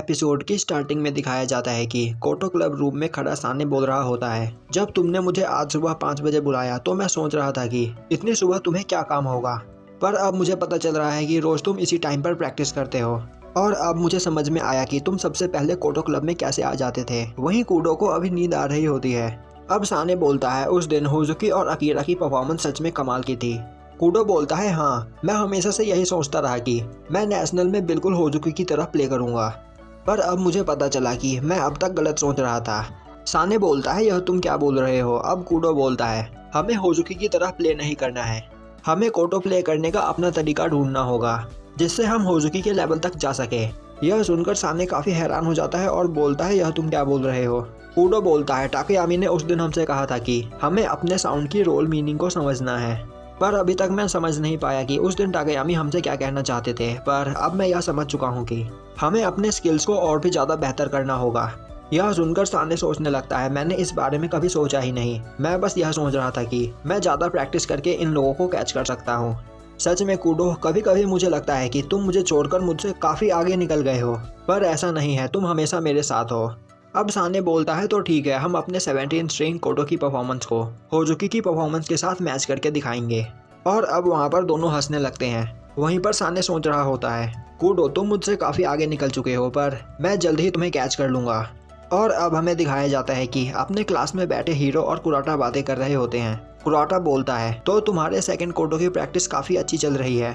Episode की starting में दिखाया जाता है कि कोटो क्लब रूम में खड़ा साने बोल रहा होता है, जब तुमने मुझे आज सुबह 5 बजे बुलाया तो मैं सोच रहा था कि इतनी सुबह तुम्हें क्या काम होगा, पर अब मुझे पता चल रहा है कि रोज तुम इसी टाइम पर प्रैक्टिस करते हो। और अब मुझे समझ में आया कि तुम सबसे पहले कोटो क्लब में कैसे आ जाते थे। वहीं कूडो को अभी नींद आ रही होती है। अब साने बोलता है, उस दिन होजुकी और अकीरा की परफॉर्मेंस सच में कमाल की थी। कूडो बोलता है, हाँ मैं हमेशा से यही सोचता रहा कि मैं नेशनल में बिल्कुल होजुकी की तरह प्ले करूंगा, पर अब मुझे पता चला कि मैं अब तक गलत सोच रहा था। साने बोलता है, यह तुम क्या बोल रहे हो। अब कूडो बोलता है, हमें होजुकी की तरह प्ले नहीं करना है, हमें कोटो प्ले करने का अपना तरीका ढूंढना होगा जिससे हम होजुकी के लेवल तक जा सके। यह सुनकर साने काफी हैरान हो जाता है और बोलता है, यह तुम क्या बोल रहे हो। कूडो बोलता है, टाकेयामी ने उस दिन हमसे कहा था कि हमें अपने साउंड की रोल मीनिंग को समझना है, पर अभी तक मैं समझ नहीं पाया कि उस दिन टाकेयामी हमसे क्या कहना चाहते थे। पर अब मैं यह समझ चुका हूँ कि हमें अपने स्किल्स को और भी ज़्यादा बेहतर करना होगा। यह सुनकर साने सोचने लगता है, मैंने इस बारे में कभी सोचा ही नहीं, मैं बस यह सोच रहा था कि मैं ज़्यादा प्रैक्टिस करके इन लोगों को कैच कर सकता हूँ। सच में कूडो, कभी कभी मुझे लगता है कि तुम मुझे छोड़कर मुझसे काफ़ी आगे निकल गए हो, पर ऐसा नहीं है, तुम हमेशा मेरे साथ हो। अब साने बोलता है, तो ठीक है, हम अपने 17 स्ट्रिंग कोटो की परफॉर्मेंस को होजुकी की परफॉर्मेंस के साथ मैच करके दिखाएंगे। और अब वहाँ पर दोनों हंसने लगते हैं। वहीं पर साने सोच रहा होता है, कूडो तुम मुझसे काफ़ी आगे निकल चुके हो, पर मैं जल्द ही तुम्हें कैच कर लूँगा। और अब हमें दिखाया जाता है कि अपने क्लास में बैठे हीरो और कुराटा बातें कर रहे होते हैं। कुराटा बोलता है, तो तुम्हारे सेकंड कोटो की प्रैक्टिस काफ़ी अच्छी चल रही है।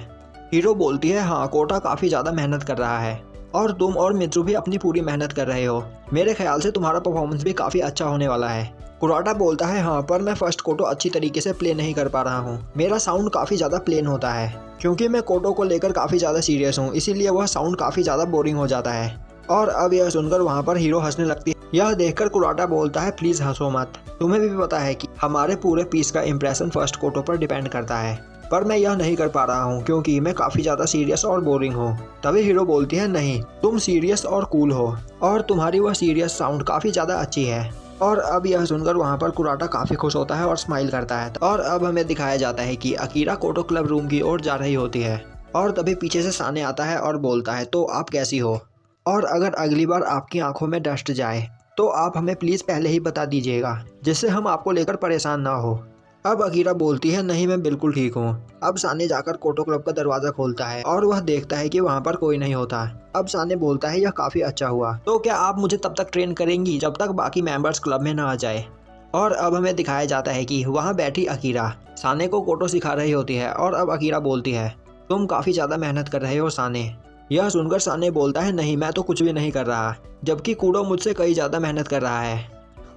हीरो बोलती है, हाँ कोटा काफ़ी ज़्यादा मेहनत कर रहा है और तुम और मित्रू भी अपनी पूरी मेहनत कर रहे हो। मेरे ख्याल से तुम्हारा परफॉर्मेंस भी काफ़ी अच्छा होने वाला है। कुराटा बोलता है, हाँ पर मैं फर्स्ट कोटो अच्छी तरीके से प्ले नहीं कर पा रहा हूँ। मेरा साउंड काफ़ी ज़्यादा प्लेन होता है क्योंकि मैं कोटो को लेकर काफ़ी ज़्यादा सीरियस हूँ, इसीलिए वह साउंड काफ़ी ज़्यादा बोरिंग हो जाता है। और अब यह सुनकर वहाँ पर हीरो हंसने लगती है। यह देखकर कुराटा बोलता है, प्लीज़ हंसो मत, तुम्हें भी पता है कि हमारे पूरे पीस का इंप्रेशन फर्स्ट कोटो पर डिपेंड करता है, पर मैं यह नहीं कर पा रहा हूँ क्योंकि मैं काफ़ी ज़्यादा सीरियस और बोरिंग हूँ। तभी हीरो बोलती है, नहीं तुम सीरियस और कूल हो और तुम्हारी वह सीरियस साउंड काफ़ी ज़्यादा अच्छी है। और अब यह सुनकर वहाँ पर कुराटा काफ़ी खुश होता है और स्माइल करता है। और अब हमें दिखाया जाता है कि अकीरा कोटो क्लब रूम की ओर जा रही होती है और तभी पीछे से साने आता है और बोलता है, तो आप कैसी हो, और अगर अगली बार आपकी आंखों में डस्ट जाए तो आप हमें प्लीज़ पहले ही बता दीजिएगा जिससे हम आपको लेकर परेशान ना हो। अब अकीरा बोलती है, नहीं मैं बिल्कुल ठीक हूँ। अब साने जाकर कोटो क्लब का दरवाज़ा खोलता है और वह देखता है कि वहाँ पर कोई नहीं होता। अब साने बोलता है, यह काफ़ी अच्छा हुआ, तो क्या आप मुझे तब तक ट्रेन करेंगी जब तक बाकी मेंबर्स क्लब में ना आ जाए। और अब हमें दिखाया जाता है कि वहाँ बैठी अकीरा साने को कोटो सिखा रही होती है। और अब अकीरा बोलती है, तुम काफ़ी ज़्यादा मेहनत कर रहे हो साने। यह सुनकर साने बोलता है, नहीं मैं तो कुछ भी नहीं कर रहा, जबकि कूडो मुझसे कई ज़्यादा मेहनत कर रहा है।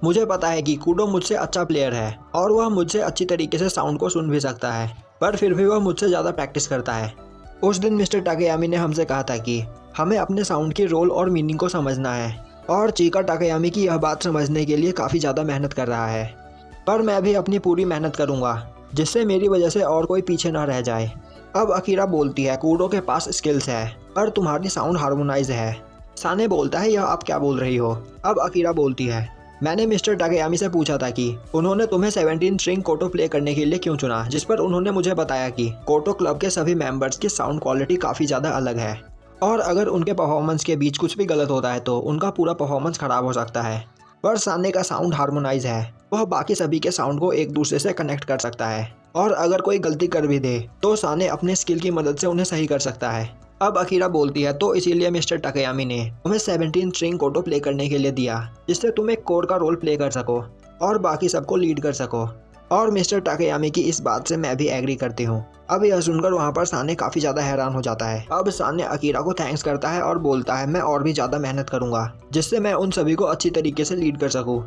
मुझे पता है कि कूडो मुझसे अच्छा प्लेयर है और वह मुझसे अच्छी तरीके से साउंड को सुन भी सकता है, पर फिर भी वह मुझसे ज़्यादा प्रैक्टिस करता है। उस दिन मिस्टर टाकेयामी ने हमसे कहा था कि हमें अपने साउंड की रोल और मीनिंग को समझना है, और चीका टाकेयामी की यह बात समझने के लिए काफ़ी ज़्यादा मेहनत कर रहा है। पर मैं भी अपनी पूरी मेहनत करूँगा जिससे मेरी वजह से और कोई पीछे ना रह जाए। अब अकीरा बोलती है, कूडो के पास स्किल्स है पर तुम्हारी साउंड हार्मोनाइज है। साने बोलता है, यह आप क्या बोल रही हो। अब अकीरा बोलती है, मैंने मिस्टर टाकेयामी से पूछा था कि उन्होंने तुम्हें 17 स्ट्रिंग कोटो प्ले करने के लिए क्यों चुना, जिस पर उन्होंने मुझे बताया कि कोटो क्लब के सभी मेंबर्स की साउंड क्वालिटी काफ़ी ज़्यादा अलग है और अगर उनके परफॉर्मेंस के बीच कुछ भी गलत होता है तो उनका पूरा परफॉर्मेंस खराब हो सकता है। पर साने का साउंड हार्मोनाइज है, वह बाकी सभी के साउंड को एक दूसरे से कनेक्ट कर सकता है और अगर कोई गलती कर भी दे तो साने अपने स्किल की मदद से उन्हें सही कर सकता है। अब अकीरा बोलती है, तो इसीलिए मिस्टर टाकेयामी ने तुम्हें 17 स्ट्रिंग कोटो प्ले करने के लिए दिया जिससे तुम एक कोर का रोल प्ले कर सको और बाकी सबको लीड कर सको। और मिस्टर टाकेयामी की इस बात से मैं भी एग्री करती हूँ। अब यह सुनकर वहाँ पर साने काफ़ी ज़्यादा हैरान हो जाता है। अब साने अकीरा को थैंक्स करता है और बोलता है, मैं और भी ज़्यादा मेहनत करूँगा जिससे मैं उन सभी को अच्छी तरीके से लीड कर सकूँ।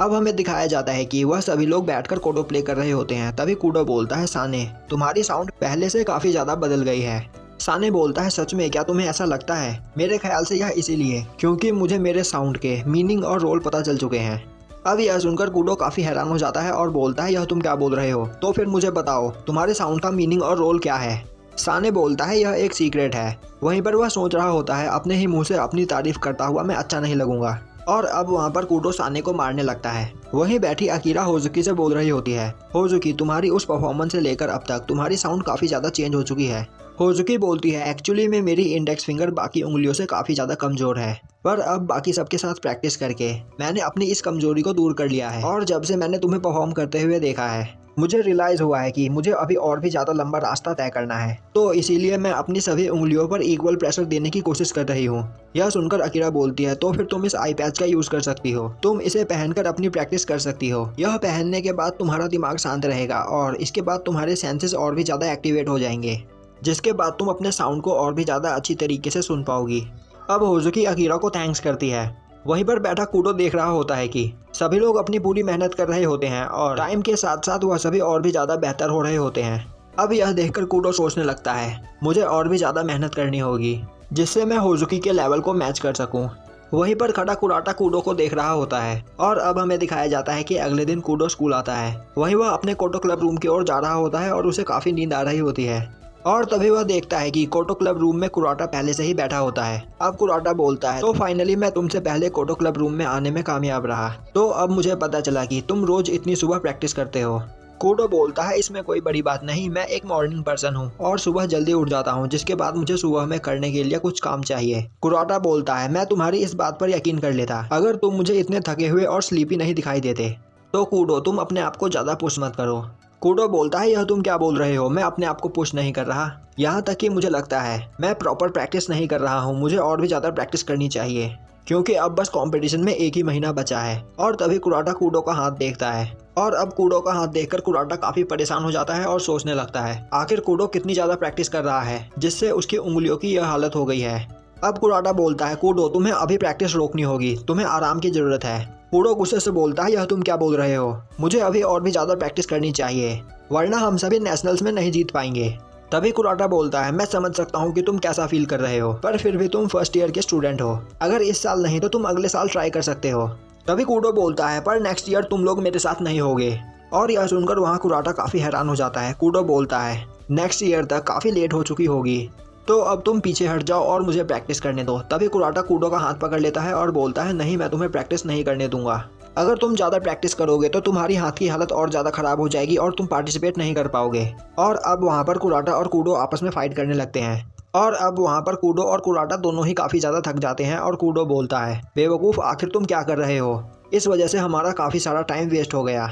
अब हमें दिखाया जाता है कि वह सभी लोग बैठकर कोटो प्ले कर रहे होते हैं। तभी कूडो बोलता है, साने तुम्हारी साउंड पहले से काफ़ी ज़्यादा बदल गई है। साने बोलता है, सच में क्या तुम्हें ऐसा लगता है। मेरे ख्याल से यह इसीलिए क्योंकि मुझे मेरे साउंड के मीनिंग और रोल पता चल चुके हैं। अब यह सुनकर कूडो काफ़ी हैरान हो जाता है और बोलता है, यह तुम क्या बोल रहे हो, तो फिर मुझे बताओ तुम्हारे साउंड का मीनिंग और रोल क्या है। साने बोलता है, यह एक सीक्रेट है। वहीं पर वह सोच रहा होता है, अपने ही मुंह से अपनी तारीफ करता हुआ मैं अच्छा नहीं लगूंगा। और अब वहाँ पर कूडो साने को मारने लगता है। वहीं बैठी अकीरा होजुकी से बोल रही होती है, होजुकी तुम्हारी उस परफॉर्मेंस से लेकर अब तक तुम्हारी साउंड काफ़ी ज़्यादा चेंज हो चुकी है। होजुकी बोलती है एक्चुअली में मेरी इंडेक्स फिंगर बाकी उंगलियों से काफ़ी ज़्यादा कमज़ोर है, पर अब बाकी सबके साथ प्रैक्टिस करके मैंने अपनी इस कमज़ोरी को दूर कर लिया है। और जब से मैंने तुम्हें परफॉर्म करते हुए देखा है मुझे रियलाइज़ हुआ है कि मुझे अभी और भी ज़्यादा लंबा रास्ता तय करना है, तो इसीलिए मैं अपनी सभी उंगलियों पर इक्वल प्रेशर देने की कोशिश कर रही हूँ। यह सुनकर अकीरा बोलती है तो फिर तुम इस आई पैच का यूज़ कर सकती हो, तुम इसे पहनकर अपनी प्रैक्टिस कर सकती हो। यह पहनने के बाद तुम्हारा दिमाग शांत रहेगा और इसके बाद तुम्हारे सेंसेस और भी ज़्यादा एक्टिवेट हो जाएंगे, जिसके बाद तुम अपने साउंड को और भी ज़्यादा अच्छी तरीके से सुन पाओगी। अब होजुकी अकीरा को थैंक्स करती है। वहीं पर बैठा कूडो देख रहा होता है कि सभी लोग अपनी पूरी मेहनत कर रहे होते हैं और टाइम के साथ साथ वह सभी और भी ज़्यादा बेहतर हो रहे होते हैं। अब यह देखकर कूडो सोचने लगता है मुझे और भी ज़्यादा मेहनत करनी होगी जिससे मैं होजुकी के लेवल को मैच कर सकूं। वहीं पर खड़ा कुराटा कूडो को देख रहा होता है और अब हमें दिखाया जाता है कि अगले दिन कूडो स्कूल आता है। वहीं वह अपने कोटो क्लब रूम की ओर जा रहा होता है और उसे काफ़ी नींद आ रही होती है और तभी वह देखता है कि कोटो क्लब रूम में कुराटा पहले से ही बैठा होता है। अब कुराटा बोलता है तो फाइनली मैं तुमसे पहले कोटो क्लब रूम में आने में कामयाब रहा, तो अब मुझे पता चला कि तुम रोज इतनी सुबह प्रैक्टिस करते हो। कूडो बोलता है इसमें कोई बड़ी बात नहीं, मैं एक मॉर्निंग पर्सन हूँ और सुबह जल्दी उठ जाता हूँ, जिसके बाद मुझे सुबह में करने के लिए कुछ काम चाहिए। कुराटा बोलता है मैं तुम्हारी इस बात पर यकीन कर लेता अगर तुम मुझे इतने थके हुए और स्लीपी नहीं दिखाई देते। तो कूडो तुम अपने आप को ज़्यादा पुश मत करो। कूडो बोलता है यह तुम क्या बोल रहे हो, मैं अपने आप को पुश नहीं कर रहा, यहाँ तक कि मुझे लगता है मैं प्रॉपर प्रैक्टिस नहीं कर रहा हूँ, मुझे और भी ज़्यादा प्रैक्टिस करनी चाहिए क्योंकि अब बस कंपटीशन में एक ही महीना बचा है। और तभी कुराटा कूडो का हाथ देखता है और अब कूडो का हाथ देखकर कुराटा काफ़ी परेशान हो जाता है और सोचने लगता है आखिर कूडो कितनी ज़्यादा प्रैक्टिस कर रहा है जिससे उसकी उंगलियों की यह हालत हो गई है। अब कुराटा बोलता है कूडो तुम्हें अभी प्रैक्टिस रोकनी होगी, तुम्हें आराम की ज़रूरत है। कूडो गुस्से से बोलता है यह तुम क्या बोल रहे हो, मुझे अभी और भी ज़्यादा प्रैक्टिस करनी चाहिए वरना हम सभी नेशनल्स में नहीं जीत पाएंगे। तभी कुराटा बोलता है मैं समझ सकता हूँ कि तुम कैसा फील कर रहे हो, पर फिर भी तुम फर्स्ट ईयर के स्टूडेंट हो, अगर इस साल नहीं तो तुम अगले साल ट्राई कर सकते हो। तभी कूडो बोलता है पर नेक्स्ट ईयर तुम लोग मेरे साथ नहीं होगे। और यह सुनकर वहाँ कुराटा काफ़ी हैरान हो जाता है। कूडो बोलता है नेक्स्ट ईयर तक काफ़ी लेट हो चुकी होगी, तो अब तुम पीछे हट जाओ और मुझे प्रैक्टिस करने दो। तभी कुराटा कूडो का हाथ पकड़ लेता है और बोलता है नहीं मैं तुम्हें प्रैक्टिस नहीं करने दूंगा, अगर तुम ज़्यादा प्रैक्टिस करोगे तो तुम्हारी हाथ की हालत और ज़्यादा खराब हो जाएगी और तुम पार्टिसिपेट नहीं कर पाओगे। और अब वहाँ पर कुराटा और कूडो आपस में फाइट करने लगते हैं और अब वहाँ पर कूडो और कुराटा दोनों ही काफ़ी ज़्यादा थक जाते हैं और कूडो बोलता है बेवकूफ़ आखिर तुम क्या कर रहे हो, इस वजह से हमारा काफ़ी सारा टाइम वेस्ट हो गया।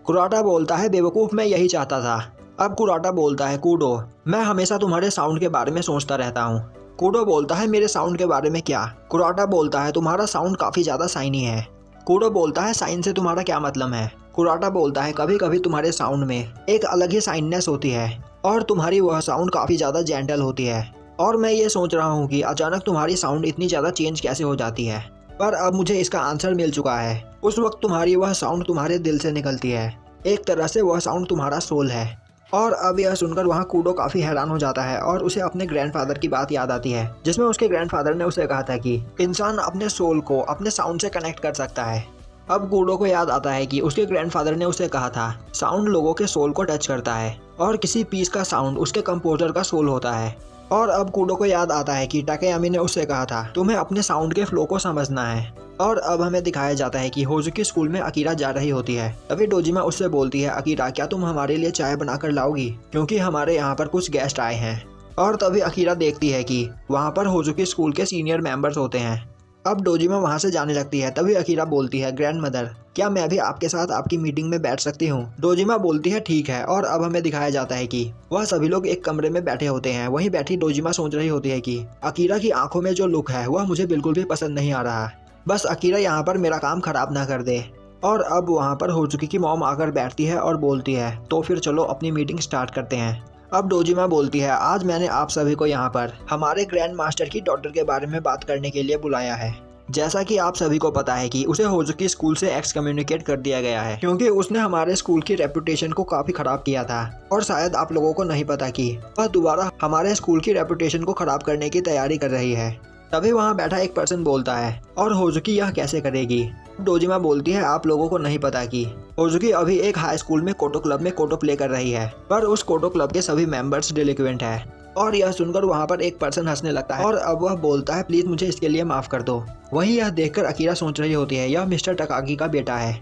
कुराटा बोलता है बेवकूफ़ मैं यही चाहता था। अब कुराटा बोलता है कूडो मैं हमेशा तुम्हारे साउंड के बारे में सोचता रहता हूँ। कूडो बोलता है मेरे साउंड के बारे में क्या? कुराटा बोलता है तुम्हारा साउंड काफ़ी ज़्यादा साइनी है। कूडो बोलता है साइन से तुम्हारा क्या मतलब है? कुराटा बोलता है कभी कभी तुम्हारे साउंड में एक अलग ही साइननेस होती है और तुम्हारी वह साउंड काफ़ी ज़्यादा जेंटल होती है और मैं ये सोच रहा हूँ कि अचानक तुम्हारी साउंड इतनी ज़्यादा चेंज कैसे हो जाती है, पर अब मुझे इसका आंसर मिल चुका है। उस वक्त तुम्हारी वह साउंड तुम्हारे दिल से निकलती है, एक तरह से वह साउंड तुम्हारा सोल है। और अब यह सुनकर वहाँ कूडो काफ़ी हैरान हो जाता है और उसे अपने ग्रैंडफादर की बात याद आती है जिसमें उसके ग्रैंडफादर ने उसे कहा था कि इंसान अपने सोल को अपने साउंड से कनेक्ट कर सकता है। अब कूडो को याद आता है कि उसके ग्रैंडफादर ने उसे कहा था साउंड लोगों के सोल को टच करता है और किसी पीस का साउंड उसके कंपोजर का सोल होता है। और अब कूडो को याद आता है कि टाकेयामी ने उससे कहा था तुम्हें अपने साउंड के फ्लो को समझना है। और अब हमें दिखाया जाता है कि होजुकी स्कूल में अकीरा जा रही होती है। तभी डोजिमा उससे बोलती है अकीरा क्या तुम हमारे लिए चाय बनाकर लाओगी, क्योंकि हमारे यहाँ पर कुछ गेस्ट आए हैं। और तभी अकीरा देखती है कि वहाँ पर होजुकी स्कूल के सीनियर मेंबर्स होते हैं। अब डोजिमा वहाँ से जाने लगती है। तभी अकीरा बोलती है ग्रैंड मदर क्या मैं भी आपके साथ आपकी मीटिंग में बैठ सकती हूँ? डोजिमा बोलती है ठीक है। और अब हमें दिखाया जाता है कि वह सभी लोग एक कमरे में बैठे होते हैं। वहीं बैठी डोजिमा सोच रही होती है कि अकीरा की आंखों में जो लुक है वह मुझे बिल्कुल भी पसंद नहीं आ रहा, बस अकीरा यहाँ पर मेरा काम खराब ना कर दे। और अब वहाँ पर होजुकी की मॉम आकर बैठती है और बोलती है तो फिर चलो अपनी मीटिंग स्टार्ट करते हैं। अब डोजिमा बोलती है आज मैंने आप सभी को यहाँ पर हमारे ग्रैंड मास्टर की डॉटर के बारे में बात करने के लिए बुलाया है। जैसा कि आप सभी को पता है कि उसे होजुकी स्कूल से एक्सकम्युनिकेट कर दिया गया है क्योंकि उसने हमारे स्कूल की रेपुटेशन को काफ़ी ख़राब किया था। और शायद आप लोगों को नहीं पता कि वह दोबारा हमारे स्कूल की रेपुटेशन को ख़राब करने की तैयारी कर रही है। तभी वहाँ बैठा एक पर्सन बोलता है और होजुकी यह कैसे करेगी? डोजिमा बोलती है आप लोगों को नहीं पता कि होजुकी अभी एक हाई स्कूल में कोटो क्लब में कोटो प्ले कर रही है, पर उस कोटो क्लब के सभी मेंबर्स डिलिक्वेंट है। और यह सुनकर वहाँ पर एक पर्सन हंसने लगता है और अब वह बोलता है प्लीज मुझे इसके लिए माफ कर दो। वहीं यह देखकर अकीरा सोच रही होती है यह मिस्टर टकागी का बेटा है।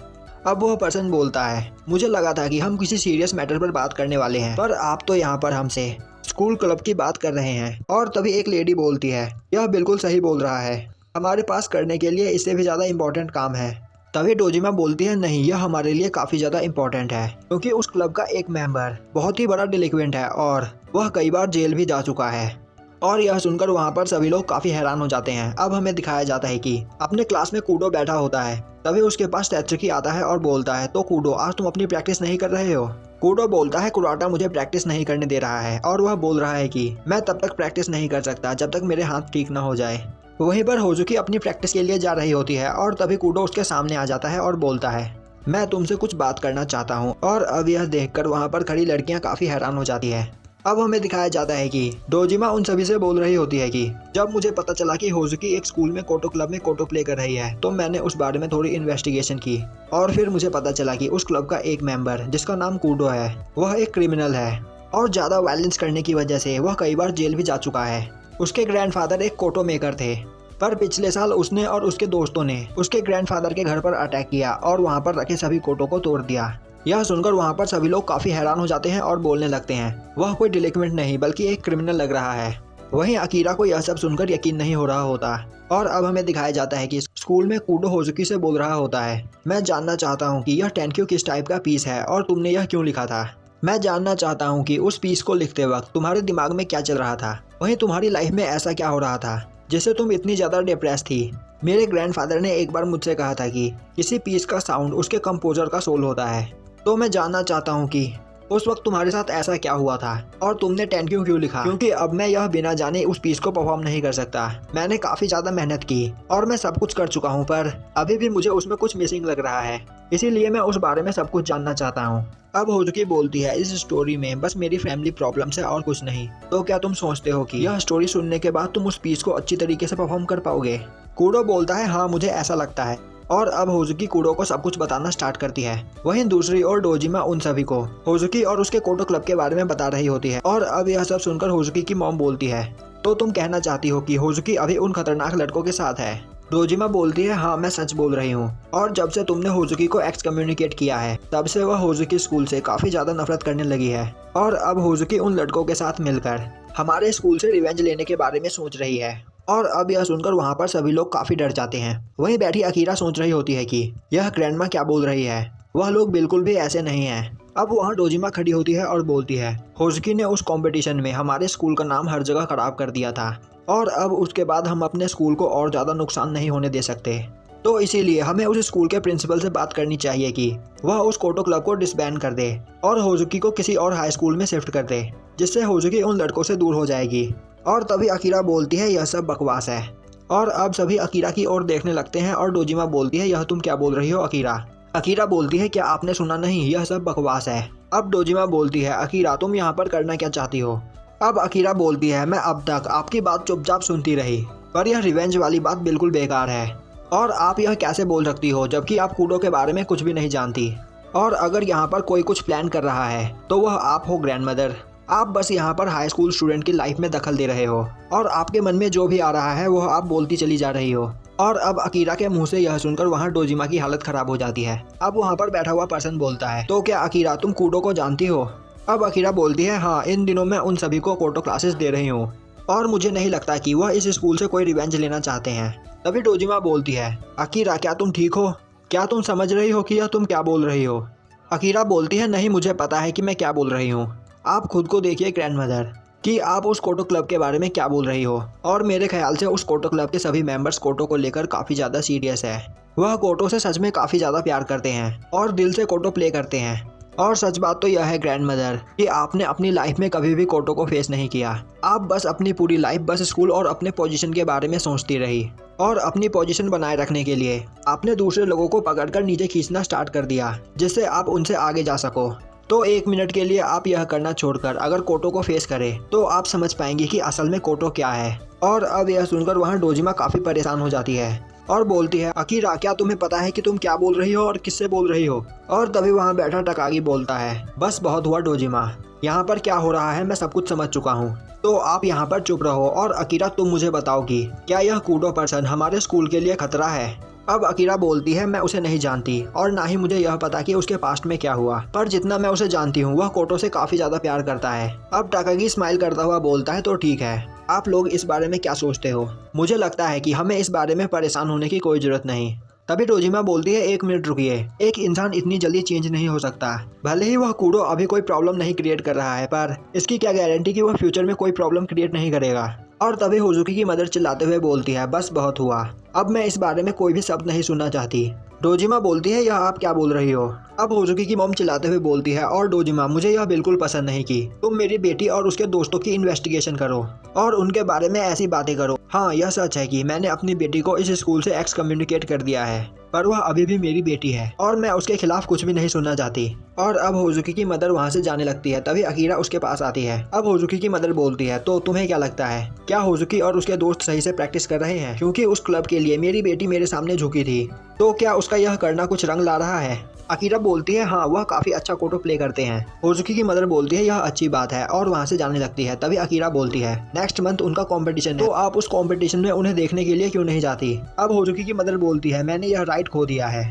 अब वह पर्सन बोलता है मुझे लगा था कि हम किसी सीरियस मैटर पर बात करने वाले हैं, पर आप तो यहाँ पर हमसे स्कूल क्लब की बात कर रहे हैं। और तभी एक लेडी बोलती है, यह बिल्कुल सही बोल रहा है, हमारे पास करने के लिए इससे भी ज़्यादा इम्पोर्टेंट काम है। तभी डोजिमा बोलती है, नहीं, यह हमारे लिए काफ़ी ज़्यादा इम्पोर्टेंट है, क्योंकि उस क्लब का एक मेंबर बहुत ही बड़ा डिलिक्वेंट है और वह कई बार जेल भी जा चुका है। और यह सुनकर वहाँ पर सभी लोग काफ़ी हैरान हो जाते हैं। अब हमें दिखाया जाता है कि अपने क्लास में कूडो बैठा होता है। तभी उसके पास तैत्सुकी आता है और बोलता है, तो कूडो, आज तुम अपनी प्रैक्टिस नहीं कर रहे हो? कूडो बोलता है, कुराटा मुझे प्रैक्टिस नहीं करने दे रहा है और वह बोल रहा है कि मैं तब तक प्रैक्टिस नहीं कर सकता जब तक मेरे हाथ ठीक ना हो जाए। वहीं पर होजुकी अपनी प्रैक्टिस के लिए जा रही होती है और तभी कूडो उसके सामने आ जाता है और बोलता है, मैं तुमसे कुछ बात करना चाहता हूँ। और अब यह देखकर वहाँ पर खड़ी लड़कियाँ काफ़ी हैरान हो जाती है। अब हमें दिखाया जाता है कि डोजिमा उन सभी से बोल रही होती है कि जब मुझे पता चला कि होजुकी एक स्कूल में कोटो क्लब में कोटो प्ले कर रही है तो मैंने उस बारे में थोड़ी इन्वेस्टिगेशन की और फिर मुझे पता चला कि उस क्लब का एक मेंबर जिसका नाम कूडो है वह एक क्रिमिनल है और ज़्यादा वायलेंस करने की वजह से वह कई बार जेल भी जा चुका है। उसके ग्रैंडफादर एक कोटो मेकर थे, पर पिछले साल उसने और उसके दोस्तों ने उसके ग्रैंडफादर के घर पर अटैक किया और वहाँ पर रखे सभी कोटो को तोड़ दिया। यह सुनकर वहाँ पर सभी लोग काफ़ी हैरान हो जाते हैं और बोलने लगते हैं, वह कोई डिलिक्वेंट नहीं बल्कि एक क्रिमिनल लग रहा है। वहीं अकीरा को यह सब सुनकर यकीन नहीं हो रहा होता। और अब हमें दिखाया जाता है कि स्कूल में कूडो होजुकी से बोल रहा होता है, मैं जानना चाहता हूँ कि यह थैंक यू किस टाइप का पीस है और तुमने यह क्यों लिखा था। मैं जानना चाहता हूँ कि उस पीस को लिखते वक्त तुम्हारे दिमाग में क्या चल रहा था। वहीं तुम्हारी लाइफ में ऐसा क्या हो रहा था जिससे तुम इतनी ज़्यादा डिप्रेस थी। मेरे ग्रैंडफादर ने एक बार मुझसे कहा था कि किसी पीस का साउंड उसके कंपोजर का सोल होता है। तो मैं जानना चाहता हूँ कि उस वक्त तुम्हारे साथ ऐसा क्या हुआ था और तुमने थैंक यू क्यों लिखा, क्योंकि अब मैं यह बिना जाने उस पीस को परफॉर्म नहीं कर सकता। मैंने काफ़ी ज़्यादा मेहनत की और मैं सब कुछ कर चुका हूँ, पर अभी भी मुझे उसमें कुछ मिसिंग लग रहा है, इसीलिए मैं उस बारे में सब कुछ जानना चाहता हूँ। अब होजुकी बोलती है, इस स्टोरी में बस मेरी फैमिली प्रॉब्लम्स है और कुछ नहीं। तो क्या तुम सोचते हो कि यह स्टोरी सुनने के बाद तुम उस पीस को अच्छी तरीके से परफॉर्म कर पाओगे? कूडो बोलता है, हाँ मुझे ऐसा लगता है। और अब होजुकी कूडो को सब कुछ बताना स्टार्ट करती है। वहीं दूसरी ओर डोजिमा उन सभी को होजुकी और उसके कोटो क्लब के बारे में बता रही होती है। और अब यह सब सुनकर होजुकी की मॉम बोलती है, तो तुम कहना चाहती हो कि होजुकी अभी उन खतरनाक लड़कों के साथ है? डोजिमा बोलती है, हाँ मैं सच बोल रही हूँ। और जब से तुमने होजुकी को एक्स कम्युनिकेट किया है तब से वह होजुकी स्कूल से काफी ज्यादा नफरत करने लगी है। और अब होजुकी उन लड़कों के साथ मिलकर हमारे स्कूल से रिवेंज लेने के बारे में सोच रही है। और अब यह सुनकर वहाँ पर सभी लोग काफी डर जाते हैं। वहीं बैठी अकीरा सोच रही होती है कि यह ग्रैंडमा क्या बोल रही है, वह लोग बिल्कुल भी ऐसे नहीं हैं। अब वहाँ डोजिमा खड़ी होती है और बोलती है, होजुकी ने उस कंपटीशन में हमारे स्कूल का नाम हर जगह खराब कर दिया था और अब उसके बाद हम अपने स्कूल को और ज़्यादा नुकसान नहीं होने दे सकते। तो इसीलिए हमें उस स्कूल के प्रिंसिपल से बात करनी चाहिए कि वह उस कोटो क्लब को डिसबैन कर दे और होजुकी को किसी और हाई स्कूल में शिफ्ट कर दे, जिससे होजुकी उन लड़कों से दूर हो जाएगी। और तभी अकीरा बोलती है, यह सब बकवास है। और अब सभी अकीरा की ओर देखने लगते हैं और डोजिमा बोलती है, यह तुम क्या बोल रही हो अकीरा? अकीरा बोलती है, क्या आपने सुना नहीं, यह सब बकवास है। अब डोजिमा बोलती है, अकीरा तुम यहाँ पर करना क्या चाहती हो? अब अकीरा बोलती है, मैं अब तक आपकी बात चुपचाप सुनती रही, पर यह रिवेंज वाली बात बिल्कुल बेकार है। और आप यह कैसे बोल सकती हो जबकि आप कूडो के बारे में कुछ भी नहीं जानती? और अगर यहाँ पर कोई कुछ प्लान कर रहा है तो वह आप हो ग्रैंडमदर। आप बस यहाँ पर हाई स्कूल स्टूडेंट की लाइफ में दखल दे रहे हो और आपके मन में जो भी आ रहा है वह आप बोलती चली जा रही हो। और अब अकीरा के मुंह से यह सुनकर वहाँ डोजिमा की हालत खराब हो जाती है। अब वहाँ पर बैठा हुआ पर्सन बोलता है, तो क्या अकीरा तुम कूडो को जानती हो? अब अकीरा बोलती है, हाँ इन दिनों मैं उन सभी को कोटो क्लासेस दे रही हूँ और मुझे नहीं लगता कि वह इस स्कूल से कोई रिवेंज लेना चाहते हैं। तभी डोजिमा बोलती है, अकीरा क्या तुम ठीक हो? क्या तुम समझ रही हो कि यह तुम क्या बोल रही हो? अकीरा बोलती है, नहीं मुझे पता है कि मैं क्या बोल रही हूँ। आप खुद को देखिए ग्रैंडमदर कि आप उस कोटो क्लब के बारे में क्या बोल रही हो। और मेरे ख्याल से उस कोटो क्लब के सभी मेंबर्स कोटो को लेकर काफ़ी ज़्यादा सीरियस है। वह कोटो से सच में काफ़ी ज़्यादा प्यार करते हैं और दिल से कोटो प्ले करते हैं। और सच बात तो यह है ग्रैंडमदर कि आपने अपनी लाइफ में कभी भी कोटो को फेस नहीं किया। आप बस अपनी पूरी लाइफ बस स्कूल और अपने पोजीशन के बारे में सोचती रही और अपनी पोजीशन बनाए रखने के लिए आपने दूसरे लोगों को पकड़कर नीचे खींचना स्टार्ट कर दिया जिससे आप उनसे आगे जा सको। तो एक मिनट के लिए आप यह करना छोड़कर अगर कोटो को फेस करें तो आप समझ पाएंगे कि असल में कोटो क्या है। और अब यह सुनकर वहाँ डोजिमा काफ़ी परेशान हो जाती है और बोलती है, अकीरा क्या तुम्हें पता है कि तुम क्या बोल रही हो और किससे बोल रही हो? और तभी वहाँ बैठा टकागी बोलता है, बस बहुत हुआ डोजिमा, यहाँ पर क्या हो रहा है मैं सब कुछ समझ चुका हूँ, तो आप यहाँ पर चुप रहो। और अकीरा तुम मुझे बताओ कि क्या यह कूडो पर्सन हमारे स्कूल के लिए खतरा है? अब अकीरा बोलती है मैं उसे नहीं जानती और ना ही मुझे यह पता कि उसके पास्ट में क्या हुआ, पर जितना मैं उसे जानती हूँ वह कोटो से काफी ज्यादा प्यार करता है। अब टाकागी स्माइल करता हुआ बोलता है तो ठीक है, आप लोग इस बारे में क्या सोचते हो? मुझे लगता है कि हमें इस बारे में परेशान होने की कोई जरूरत नहीं। तभी डोजिमा बोलती है 1 मिनट रुकिए, एक इंसान इतनी जल्दी चेंज नहीं हो सकता। भले ही वह कूडो अभी कोई प्रॉब्लम नहीं क्रिएट कर रहा है, पर इसकी क्या गारंटी कि वह फ्यूचर में कोई प्रॉब्लम क्रिएट नहीं करेगा। और तभी होजुकी की मदर चिल्लाते हुए बोलती है बस बहुत हुआ, अब मैं इस बारे में कोई भी शब्द नहीं सुनना चाहती। डोजिमा बोलती है यह आप क्या बोल रही हो? अब होजुकी की मॉम चिल्लाते हुए बोलती है और डोजिमा मुझे यह बिल्कुल पसंद नहीं की तुम मेरी बेटी और उसके दोस्तों की इन्वेस्टिगेशन करो और उनके बारे में ऐसी बातें करो। हाँ यह सच है कि मैंने अपनी बेटी को इस स्कूल से एक्सकम्युनिकेट कर दिया है, पर वह अभी भी मेरी बेटी है और मैं उसके खिलाफ कुछ भी नहीं सुनना चाहती। और अब होजुकी की मदर वहाँ से जाने लगती है। तभी अकीरा उसके पास आती है। अब होजुकी की मदर बोलती है तो तुम्हें क्या लगता है, क्या होजुकी और उसके दोस्त सही से प्रैक्टिस कर रहे हैं? क्योंकि उस क्लब के लिए मेरी बेटी मेरे सामने झुकी थी, तो क्या उसका यह करना कुछ रंग ला रहा है? अकीरा बोलती है हाँ वह काफी अच्छा कोटो प्ले करते हैं। होजुकी की मदर बोलती है यह अच्छी बात है और वहाँ से जाने लगती है। तभी अकीरा बोलती है नेक्स्ट मंथ उनका कंपटीशन है, तो आप उस कंपटीशन में उन्हें देखने के लिए क्यों नहीं जाती? अब होजुकी की मदर बोलती है मैंने यह राइट खो दिया है।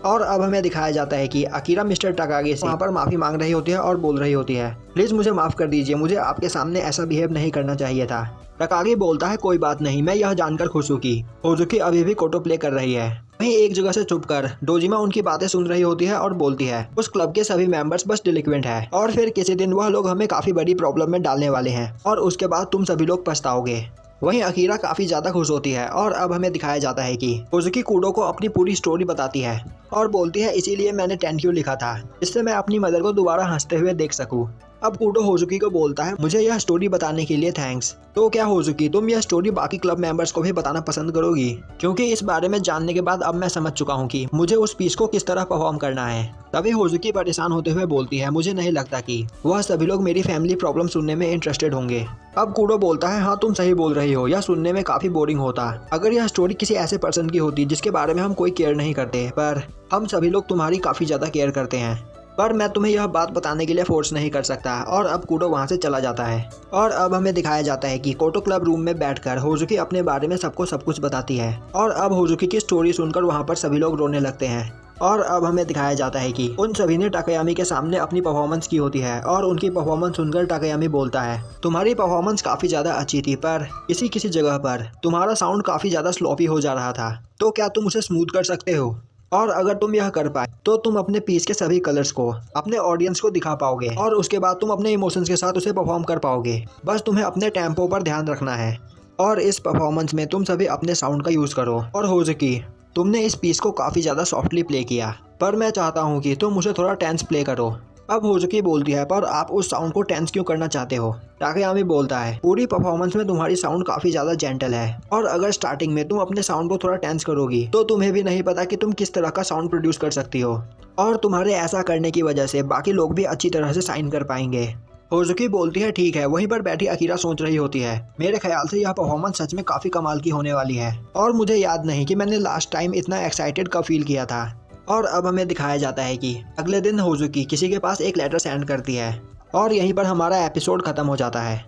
और अब हमें दिखाया जाता है कि अकीरा मिस्टर टाकागी से वहाँ पर माफी मांग रही होती है और बोल रही होती है प्लीज मुझे माफ कर दीजिए, मुझे आपके सामने ऐसा बिहेव नहीं करना चाहिए था। टाकागी बोलता है कोई बात नहीं, मैं यह जानकर खुश हूँ कि होजुकी अभी भी कोटो प्ले कर रही है। वहीं एक जगह से छुपकर डोजिमा उनकी बातें सुन रही होती है और बोलती है उस क्लब के सभी मेंबर्स बस डिलिक्वेंट है और फिर किसी दिन वह लोग हमें काफी बड़ी प्रॉब्लम में डालने वाले हैं और उसके बाद तुम सभी लोग पछताओगे। वहीं अकीरा काफी ज्यादा खुश होती है और अब हमें दिखाया जाता है कि होजुकी कूडो को अपनी पूरी स्टोरी बताती है और बोलती है इसीलिए मैंने थैंक यू लिखा था, इससे मैं अपनी मदर को दोबारा हंसते हुए देख सकूं। अब कूडो होजुकी को बोलता है मुझे यह स्टोरी बताने के लिए थैंक्स। तो क्या होजुकी तुम यह स्टोरी बाकी क्लब मेंबर्स को भी बताना पसंद करोगी? क्योंकि इस बारे में जानने के बाद अब मैं समझ चुका हूँ कि मुझे उस पीस को किस तरह परफॉर्म करना है। तभी होजुकी परेशान होते हुए बोलती है मुझे नहीं लगता कि वह सभी लोग मेरी फैमिली प्रॉब्लम सुनने में इंटरेस्टेड होंगे। अब कूडो बोलता है हाँ तुम सही बोल रही हो, यह सुनने में काफी बोरिंग होता। अगर यह स्टोरी किसी ऐसे पर्सन की होती जिसके बारे में हम कोई केयर नहीं करते, पर हम सभी लोग तुम्हारी काफी ज्यादा केयर करते हैं, पर मैं तुम्हें यह बात बताने के लिए फोर्स नहीं कर सकता। और अब कूडो वहाँ से चला जाता है। और अब हमें दिखाया जाता है कि कोटो क्लब रूम में बैठकर होजुकी अपने बारे में सबको सब कुछ बताती है और अब होजुकी की स्टोरी सुनकर वहाँ पर सभी लोग रोने लगते हैं। और अब हमें दिखाया जाता है कि उन सभी ने टाकायामी के सामने अपनी परफॉर्मेंस की होती है और उनकी परफॉर्मेंस सुनकर टाकायामी बोलता है तुम्हारी परफॉर्मेंस काफी ज्यादा अच्छी थी, पर किसी जगह पर तुम्हारा साउंड काफी ज्यादा स्लोपी हो जा रहा था, तो क्या तुम उसे स्मूथ कर सकते हो? और अगर तुम यह कर पाए तो तुम अपने पीस के सभी कलर्स को अपने ऑडियंस को दिखा पाओगे और उसके बाद तुम अपने इमोशंस के साथ उसे परफॉर्म कर पाओगे। बस तुम्हें अपने टेम्पो पर ध्यान रखना है और इस परफॉर्मेंस में तुम सभी अपने साउंड का यूज़ करो। और होजुकी तुमने इस पीस को काफ़ी ज़्यादा सॉफ्टली प्ले किया, पर मैं चाहता हूँ कि तुम उसे थोड़ा टेंस प्ले करो। अब होजुकी बोलती है पर आप उस साउंड को टेंस क्यों करना चाहते हो? टाकायामी बोलता है पूरी परफॉर्मेंस में तुम्हारी साउंड काफी ज्यादा जेंटल है और अगर स्टार्टिंग में तुम अपने साउंड को थोड़ा टेंस करोगी तो तुम्हें भी नहीं पता कि तुम किस तरह का साउंड प्रोड्यूस कर सकती हो और तुम्हारे ऐसा करने की वजह से बाकी लोग भी अच्छी तरह से साइन कर पाएंगे। होजुकी बोलती है ठीक है। वहीं पर बैठी अकीरा सोच रही होती है मेरे ख्याल से यह परफॉर्मेंस सच में काफी कमाल की होने वाली है और मुझे याद नहीं कि मैंने लास्ट टाइम इतना एक्साइटेड कब फील किया था। और अब हमें दिखाया जाता है कि अगले दिन होजुकी किसी के पास एक लेटर सेंड करती है और यहीं पर हमारा एपिसोड खत्म हो जाता है।